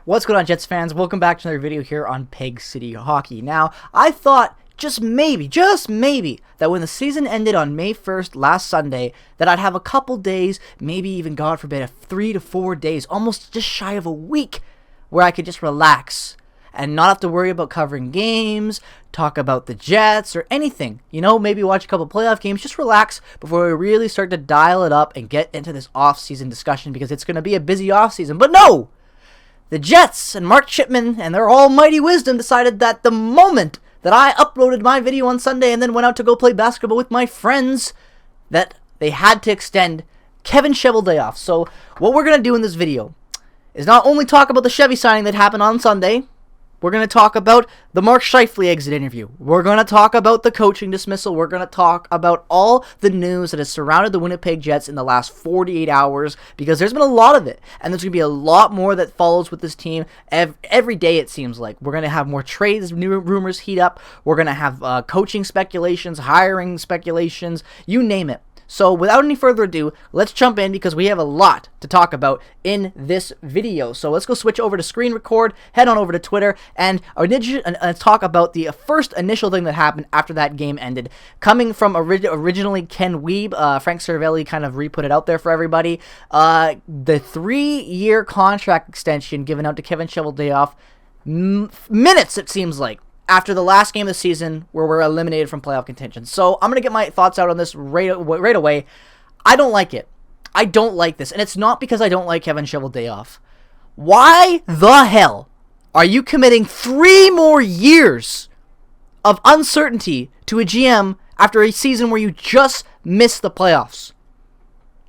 What's going on, Jets fans? Welcome back to another video here on Peg City Hockey. Now, I thought just maybe, that when the season ended on May 1st last Sunday, that I'd have a couple days, maybe even, God forbid, 3 to 4 days, almost just shy of a week, where I could just relax and not have to worry about covering games, talk about the Jets, or anything. You know, maybe watch a couple playoff games, just relax before we really start to dial it up and get into this off-season discussion, because it's going to be a busy off-season. But no! The Jets and Mark Chipman and their almighty wisdom decided that the moment that I uploaded my video on Sunday and then went out to go play basketball with my friends, that they had to extend Kevin Scheifele off. So what we're going to do in this video is not only talk about the Chevy signing that happened on Sunday, we're going to talk about the Mark Scheifele exit interview. We're going to talk about the coaching dismissal. We're going to talk about all the news that has surrounded the Winnipeg Jets in the last 48 hours, because there's been a lot of it, and there's going to be a lot more that follows with this team every day, it seems like. We're going to have more trades, new rumors heat up. We're going to have coaching speculations, hiring speculations, you name it. So without any further ado, let's jump in, because we have a lot to talk about in this video. So let's go switch over to screen record, head on over to Twitter, and talk about the first initial thing that happened after that game ended. Coming from originally Ken Wiebe, Frank Cervelli kind of re-put it out there for everybody. The 3-year contract extension given out to Kevin Scheifele minutes, it seems like, after the last game of the season where we're eliminated from playoff contention. So I'm going to get my thoughts out on this right away. I don't like it. I don't like this. And it's not because I don't like Kevin Scheifele. Why the hell are you committing 3 more years of uncertainty to a GM after a season where you just missed the playoffs?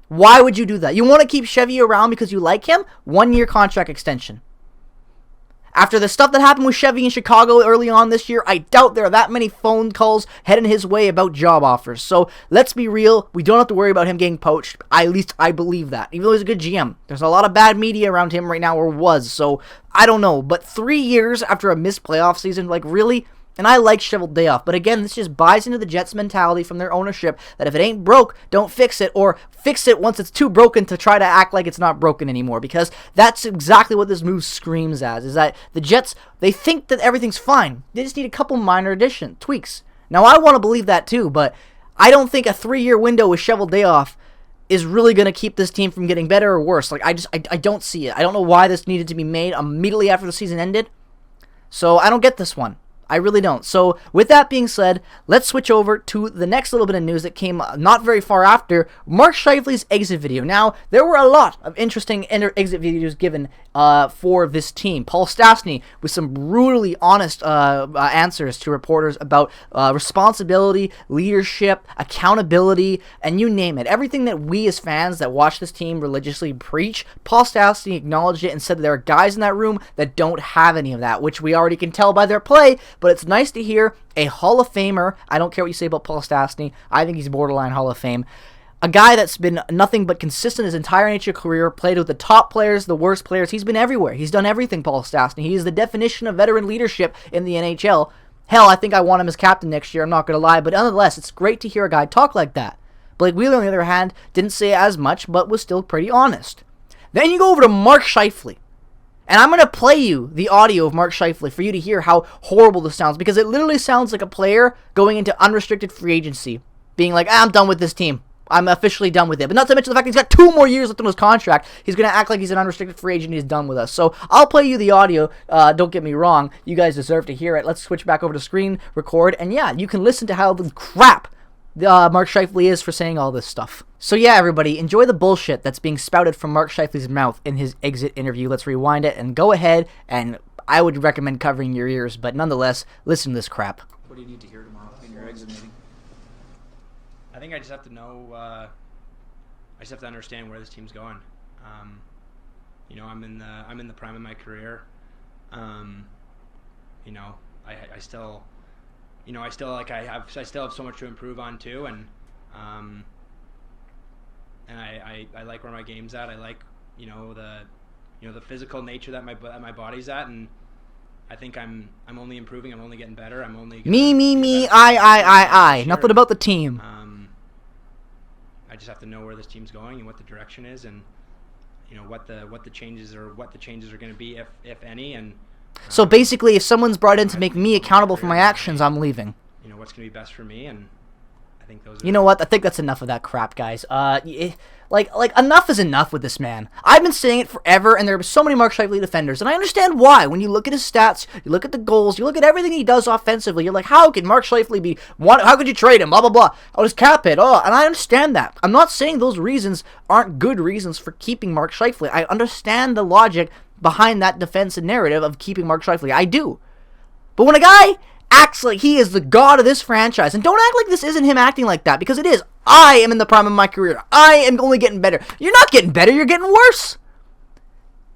Why would you do that? You want to keep Chevy around because you like him? 1-year contract extension. After the stuff that happened with Chevy in Chicago early on this year, I doubt there are that many phone calls heading his way about job offers. So let's be real. We don't have to worry about him getting poached. At least I believe that. Even though he's a good GM. There's a lot of bad media around him right now, or was. So I don't know. But 3 years after a missed playoff season, like really? And I like Scheifele. But again, this just buys into the Jets mentality from their ownership that if it ain't broke, don't fix it, or fix it once it's too broken to try to act like it's not broken anymore, because that's exactly what this move screams as, is that the Jets, they think that everything's fine. They just need a couple minor tweaks. Now, I want to believe that too, but I don't think a 3-year window with Scheifele is really going to keep this team from getting better or worse. Like, I don't see it. I don't know why this needed to be made immediately after the season ended. So I don't get this one. I really don't. So with that being said, let's switch over to the next little bit of news that came not very far after Mark Scheifele's exit video. Now, there were a lot of interesting exit videos given for this team. Paul Stastny with some brutally honest answers to reporters about responsibility, leadership, accountability, and you name it. Everything that we as fans that watch this team religiously preach, Paul Stastny acknowledged it and said that there are guys in that room that don't have any of that, which we already can tell by their play. But it's nice to hear a Hall of Famer. I don't care what you say about Paul Stastny. I think he's borderline Hall of Fame. A guy that's been nothing but consistent his entire NHL career, played with the top players, the worst players. He's been everywhere. He's done everything, Paul Stastny. He is the definition of veteran leadership in the NHL. Hell, I think I want him as captain next year. I'm not going to lie. But nonetheless, it's great to hear a guy talk like that. Blake Wheeler, on the other hand, didn't say as much, but was still pretty honest. Then you go over to Mark Scheifele. And I'm going to play you the audio of Mark Scheifele for you to hear how horrible this sounds, because it literally sounds like a player going into unrestricted free agency, being like, I'm done with this team. I'm officially done with it. But not to mention the fact that he's got 2 more years left on his contract. He's going to act like he's an unrestricted free agent and he's done with us. So I'll play you the audio. Don't get me wrong. You guys deserve to hear it. Let's switch back over to screen record. And yeah, you can listen to how the crap Mark Scheifele is for saying all this stuff. So yeah, everybody, enjoy the bullshit that's being spouted from Mark Scheifele's mouth in his exit interview. Let's rewind it and go ahead, and I would recommend covering your ears, but nonetheless, listen to this crap. What do you need to hear tomorrow in your exit meeting? I think I just have to know, I just have to understand where this team's going. You know, I'm in the prime of my career. You know, I still have so much to improve on too, and I like where my game's at. I like the physical nature that my body's at, and I think I'm only improving. I'm only getting better. I'm only me. I. Sure. Nothing about the team. I just have to know where this team's going and what the direction is, and what the changes are going to be, if any, and So basically, if someone's brought in to make me accountable for my actions, I'm leaving. What's going to be best for me, and I think those. You know what? I think that's enough of that crap, guys. Like enough is enough with this man. I've been saying it forever, and there are so many Mark Scheifele defenders, and I understand why. When you look at his stats, you look at the goals, you look at everything he does offensively, you're like, how can Mark Scheifele be one? How could you trade him? Blah blah blah. Oh, his cap hit. Oh, and I understand that. I'm not saying those reasons aren't good reasons for keeping Mark Scheifele. I understand the logic behind that defensive narrative of keeping Mark Scheifele. I do. But when a guy acts like he is the god of this franchise, and don't act like this isn't him acting like that, because it is. I am in the prime of my career. I am only getting better. You're not getting better, you're getting worse.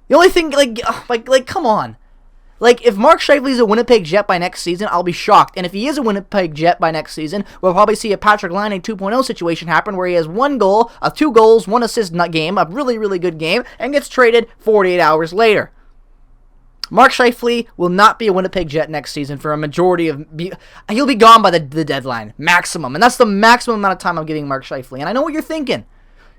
The only thing, like, come on. Like, if Mark Scheifele's a Winnipeg Jet by next season, I'll be shocked. And if he is a Winnipeg Jet by next season, we'll probably see a Patrick Laine 2.0 situation happen where he has 1 goal, 2 goals, 1 assist game, a really, really good game, and gets traded 48 hours later. Mark Scheifele will not be a Winnipeg Jet next season for a majority of... He'll be gone by the deadline, maximum. And that's the maximum amount of time I'm giving Mark Scheifele. And I know what you're thinking.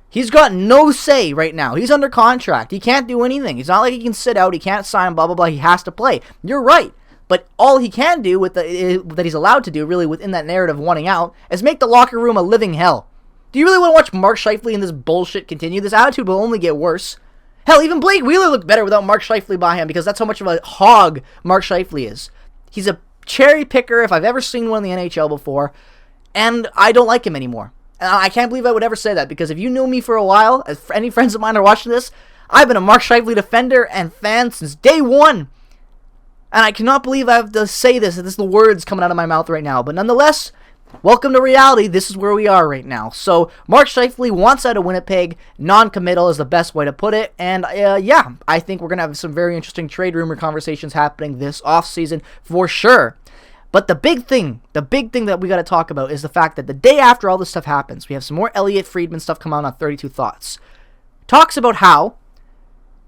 He's got no say right now. He's under contract. He can't do anything. It's not like he can sit out. He can't sign, blah, blah, blah. He has to play. You're right. But all he can do, that he's allowed to do, really, within that narrative of wanting out, is make the locker room a living hell. Do you really want to watch Mark Scheifele and this bullshit continue? This attitude will only get worse. Hell, even Blake Wheeler looked better without Mark Scheifele by him, because that's how much of a hog Mark Scheifele is. He's a cherry picker if I've ever seen one in the NHL before, and I don't like him anymore. And I can't believe I would ever say that, because if you knew me for a while, if any friends of mine are watching this, I've been a Mark Scheifele defender and fan since day one. And I cannot believe I have to say this, and this is the words coming out of my mouth right now. But nonetheless, welcome to reality. This is where we are right now. So, Mark Scheifele wants out of Winnipeg. Non-committal is the best way to put it. And, yeah, I think we're going to have some very interesting trade rumor conversations happening this offseason for sure. But the big thing that we got to talk about is the fact that the day after all this stuff happens, we have some more Elliot Friedman stuff come out on 32 Thoughts. Talks about how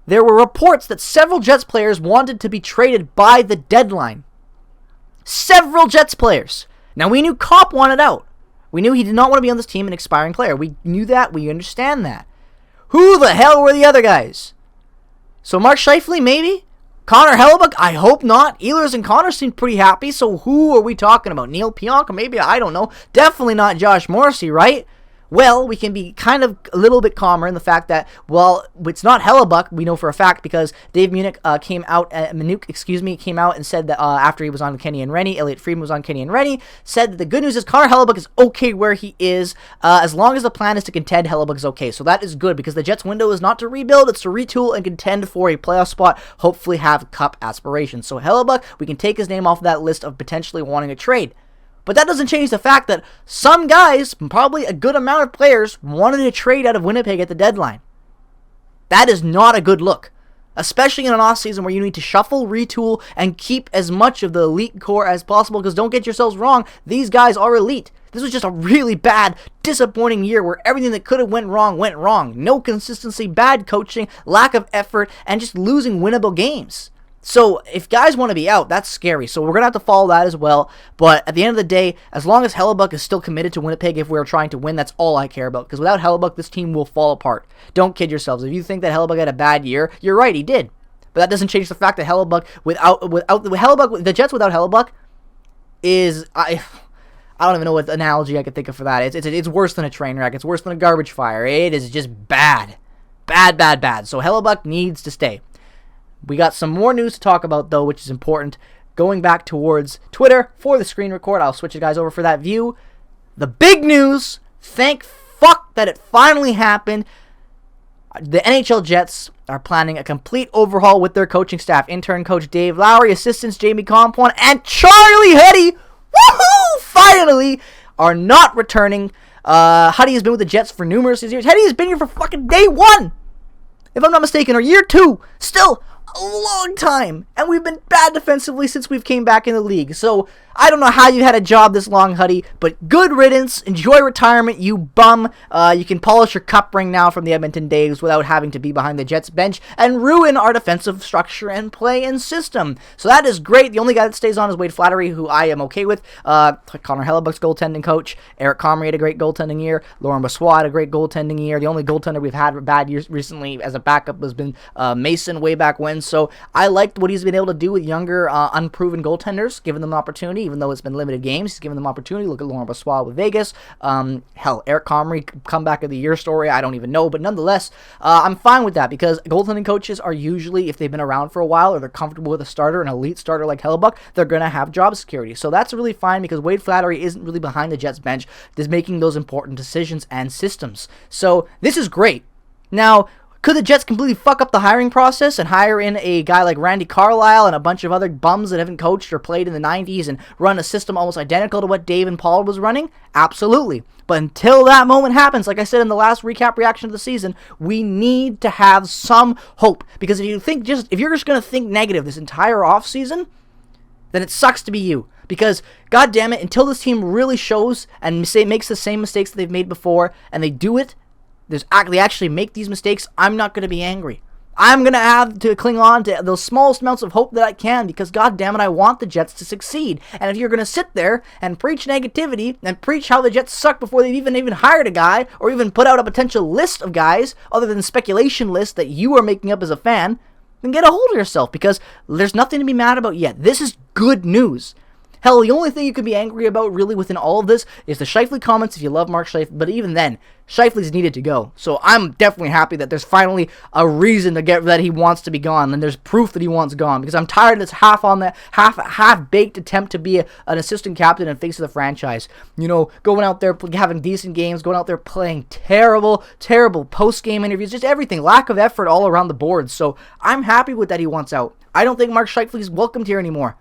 there were reports that several Jets players wanted to be traded by the deadline. Several Jets players. Now, we knew Kopp wanted out. We knew he did not want to be on this team, an expiring player. We knew that. We understand that. Who the hell were the other guys? So Mark Scheifele, maybe? Connor Hellebuck? I hope not. Ehlers and Connor seem pretty happy, so who are we talking about? Neil Pionk? Maybe? I don't know. Definitely not Josh Morrissey, right? Well, we can be kind of a little bit calmer in the fact that, well, it's not Hellebuck, we know for a fact, because Dave Minuk came out and said that after he was on Kenny and Rennie, Elliot Friedman was on Kenny and Rennie, said that the good news is Connor Hellebuck is okay where he is. As long as the plan is to contend, Hellebuck is okay. So that is good, because the Jets' window is not to rebuild, it's to retool and contend for a playoff spot, hopefully have cup aspirations. So Hellebuck, we can take his name off of that list of potentially wanting a trade. But that doesn't change the fact that some guys, probably a good amount of players, wanted to trade out of Winnipeg at the deadline. That is not a good look. Especially in an offseason where you need to shuffle, retool, and keep as much of the elite core as possible. Because don't get yourselves wrong, these guys are elite. This was just a really bad, disappointing year where everything that could have went wrong. No consistency, bad coaching, lack of effort, and just losing winnable games. So, if guys want to be out, that's scary. So, we're going to have to follow that as well. But at the end of the day, as long as Hellebuck is still committed to Winnipeg, if we're trying to win, that's all I care about. Because without Hellebuck, this team will fall apart. Don't kid yourselves. If you think that Hellebuck had a bad year, you're right, he did. But that doesn't change the fact that Hellebuck, the Jets without Hellebuck is... I don't even know what analogy I could think of for that. It's worse than a train wreck. It's worse than a garbage fire. It is just bad. Bad. So, Hellebuck needs to stay. We got some more news to talk about, though, which is important. Going back towards Twitter for the screen record. I'll switch you guys over for that view. The big news, thank fuck that it finally happened. The NHL Jets are planning a complete overhaul with their coaching staff. Intern coach Dave Lowry, assistants Jamie Compoint, and Charlie Huddy, woohoo, finally, are not returning. Huddy has been with the Jets for numerous years. Huddy has been here for fucking day one, if I'm not mistaken, or year two. Still a long time, and we've been bad defensively since we've came back in the league. So I don't know how you had a job this long, Huddy, but good riddance. Enjoy retirement, you bum. You can polish your cup ring now from the Edmonton days without having to be behind the Jets bench and ruin our defensive structure and play and system. So that is great. The only guy that stays on is Wade Flattery, who I am okay with. Connor Hellebuck's goaltending coach. Eric Comrie had a great goaltending year. Lauren Brossoit had a great goaltending year. The only goaltender we've had bad years recently as a backup has been Mason way back when. So I liked what he's been able to do with younger, unproven goaltenders, giving them an opportunity, even though it's been limited games. He's given them opportunity. Look at Lauren Brossoit with Vegas. Hell, Eric Comrie, comeback of the year story, I don't even know. But nonetheless, I'm fine with that because goaltending coaches are usually, if they've been around for a while or they're comfortable with a starter, an elite starter like Hellebuck, they're going to have job security. So that's really fine because Wade Flattery isn't really behind the Jets bench. He's making those important decisions and systems. So this is great. Now, could the Jets completely fuck up the hiring process and hire in a guy like Randy Carlisle and a bunch of other bums that haven't coached or played in the 90s and run a system almost identical to what Dave and Paul was running? Absolutely. But until that moment happens, like I said in the last recap reaction of the season, we need to have some hope. Because if you're just going to think negative this entire offseason, then it sucks to be you. Because, god damn it, until this team really shows and makes the same mistakes that they've made before, and they do it, they actually make these mistakes, I'm not going to be angry. I'm going to have to cling on to those smallest amounts of hope that I can because, god damn it, I want the Jets to succeed. And if you're going to sit there and preach negativity and preach how the Jets suck before they've even hired a guy or even put out a potential list of guys other than the speculation list that you are making up as a fan, then get a hold of yourself because there's nothing to be mad about yet. This is good news. Hell, the only thing you could be angry about really within all of this is the Scheifele comments if you love Mark Scheifele, but even then, Scheifele's needed to go. So I'm definitely happy that there's finally a reason to get that he wants to be gone, and there's proof that he wants gone, because I'm tired of this half-baked attempt to be an assistant captain and face of the franchise. You know, going out there, having decent games, going out there playing terrible post-game interviews, just everything, lack of effort all around the board. So I'm happy with that he wants out. I don't think Mark Scheifele's welcomed here anymore.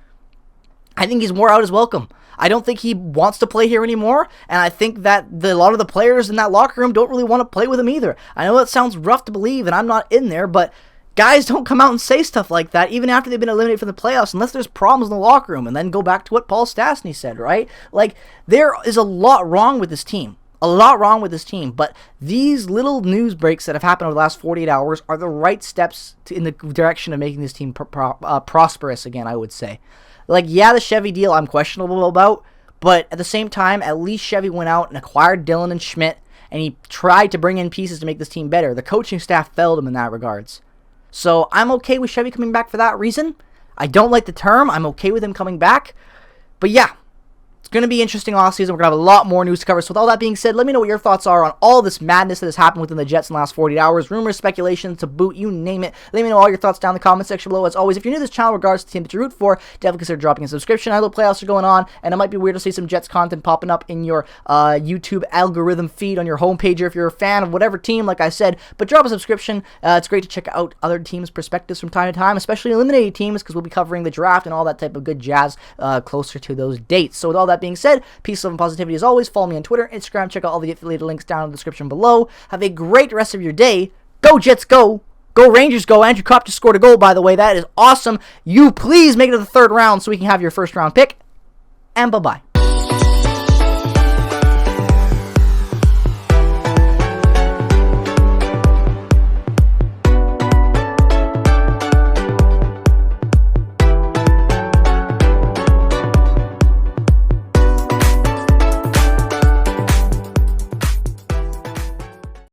I think he's more out as welcome. I don't think he wants to play here anymore, and I think that a lot of the players in that locker room don't really want to play with him either. I know that sounds rough to believe, and I'm not in there, but guys don't come out and say stuff like that, even after they've been eliminated from the playoffs, unless there's problems in the locker room, and then go back to what Paul Stastny said, right? Like, there is a lot wrong with this team. But these little news breaks that have happened over the last 48 hours are the right steps in the direction of making this team prosperous again, I would say. Like, yeah, the Chevy deal I'm questionable about, but at the same time, at least Chevy went out and acquired Dillon and Schmidt, and he tried to bring in pieces to make this team better. The coaching staff failed him in that regards. So I'm okay with Chevy coming back for that reason. I don't like the term. I'm okay with him coming back. But yeah, it's going to be interesting offseason. We're going to have a lot more news to cover. So with all that being said, let me know what your thoughts are on all this madness that has happened within the Jets in the last 48 hours. Rumors, speculations, to boot, you name it. Let me know all your thoughts down in the comment section below. As always, if you're new to this channel, regards to the team that you root for, definitely consider dropping a subscription. I know the playoffs are going on, and it might be weird to see some Jets content popping up in your YouTube algorithm feed on your homepage, or if you're a fan of whatever team, like I said. But drop a subscription. It's great to check out other teams' perspectives from time to time, especially eliminated teams, because we'll be covering the draft and all that type of good jazz closer to those dates. So with all that being said, peace, love, and positivity as always. Follow me on Twitter, Instagram. Check out all the affiliated links down in the description below. Have a great rest of your day. Go Jets, go! Go Rangers, go! Andrew Kopp just scored a goal, by the way. That is awesome. You please make it to the third round so we can have your first round pick. And bye-bye.